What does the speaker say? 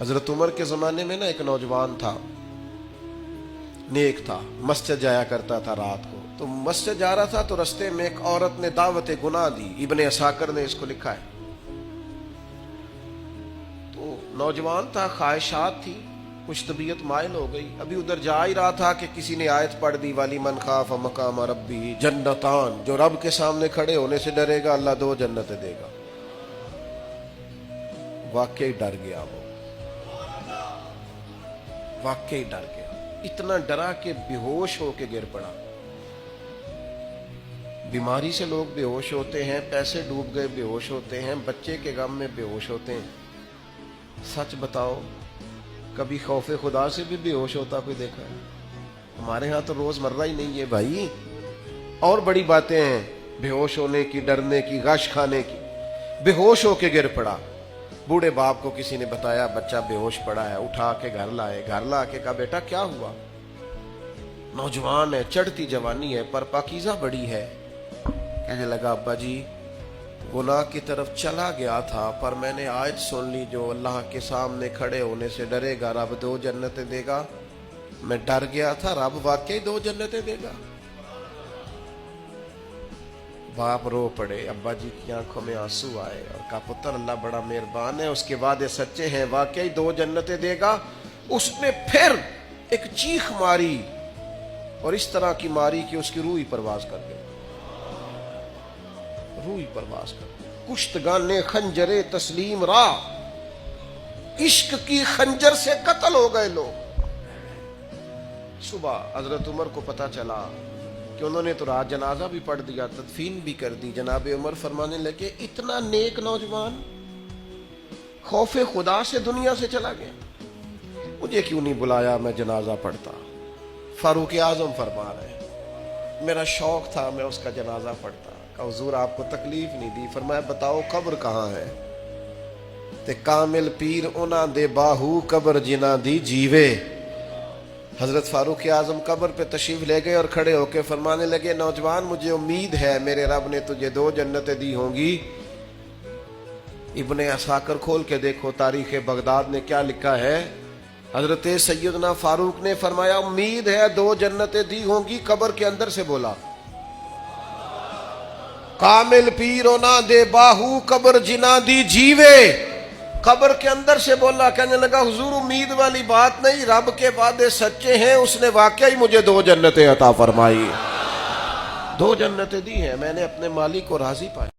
हजरत उमर के ज़माने में ना एक नौजवान था, नेक था, मस्जिद जाया करता था रात को। तो मस्जिद जा रहा था तो रास्ते में एक औरत ने दावत गुनाह दी। इब्ने असाकर ने इसको लिखा है। तो नौजवान था, ख्वाहिशात थी, कुछ तबीयत माइल हो गई। अभी उधर जा ही रहा था कि किसी ने आयत पढ़ दी, वाली मन खाफ मकाम रब्बी जन्नतान, जो रब के सामने खड़े होने से डरेगा अल्लाह 2 जन्नतें देगा। वाकई डर गया वो, वाकई डर गया। इतना डरा कि बेहोश होके गिर पड़ा। बीमारी से लोग बेहोश होते हैं, पैसे डूब गए बेहोश होते हैं, बच्चे के गम में बेहोश होते हैं। सच बताओ, कभी खौफे खुदा से भी बेहोश होता कोई देखा है? हमारे यहाँ तो रोजमर्रा ही नहीं है भाई। और बड़ी बातें हैं, बेहोश होने की, डरने की, गश खाने की। बेहोश होके गिर पड़ा। बूढ़े बाप को किसी ने बताया बच्चा बेहोश पड़ा है, उठा के घर लाए। घर ला के कहा बेटा क्या हुआ? नौजवान है, चढ़ती जवानी है, पर पाकीज़ा बड़ी है। कहने लगा अब्बा जी, गुनाह की तरफ चला गया था, पर मैंने आयत सुन ली, जो अल्लाह के सामने खड़े होने से डरेगा रब 2 जन्नतें देगा। मैं डर गया था, रब वाकई 2 जन्नतें देगा। बाप रो पड़े, अब्बा जी की आंखों में आंसू आए और कहा पुत्र अल्लाह बड़ा मेहरबान है, उसके वादे सच्चे हैं, वाकई 2 जन्नतें देगा। उसने फिर एक चीख मारी और इस तरह की मारी कि उसकी रूह ही परवाज कर गई, रूह ही परवाज कर गई। कुश्तगाने खंजरे तस्लीम रा, इश्क की खंजर से कत्ल हो गए लोग। सुबह हजरत उमर को पता चला कि उन्होंने तो रात जनाजा भी पढ़ दिया, तदफीन भी कर दी। जनाब उमर फरमाने लगे इतना नेक नौजवान खौफे खुदा से दुनिया से चला गया, मुझे क्यों नहीं बुलाया, मैं जनाजा पढ़ता। फारूक आजम फरमा रहे मेरा शौक था, मैं उसका जनाजा पढ़ता। कहा हुजूर आपको तकलीफ नहीं दी? फरमाया बताओ कब्र कहाँ है? ते कामिल पीर उना दे बाहू कब्र जिना दी जीवे। हजरत फारूक आजम कब्र पे तशरीफ ले गए और खड़े होकर फरमाने लगे नौजवान मुझे उम्मीद है मेरे रब ने तुझे 2 जन्नतें दी होंगी। इब्ने असाकर खोल के देखो तारीख बगदाद ने क्या लिखा है। हजरत सैयदना फारूक ने फरमाया उम्मीद है 2 जन्नतें दी होंगी। कब्र के अंदर से बोला कामिल पीरो ना दे बाहू कब्र जिना दी जीवे। कब्र के अंदर से बोला, कहने लगा हुजूर उम्मीद वाली बात नहीं, रब के वादे सच्चे हैं, उसने वाकई मुझे 2 जन्नतें अता फरमाई, 2 जन्नतें दी हैं, मैंने अपने मालिक को राजी पाया।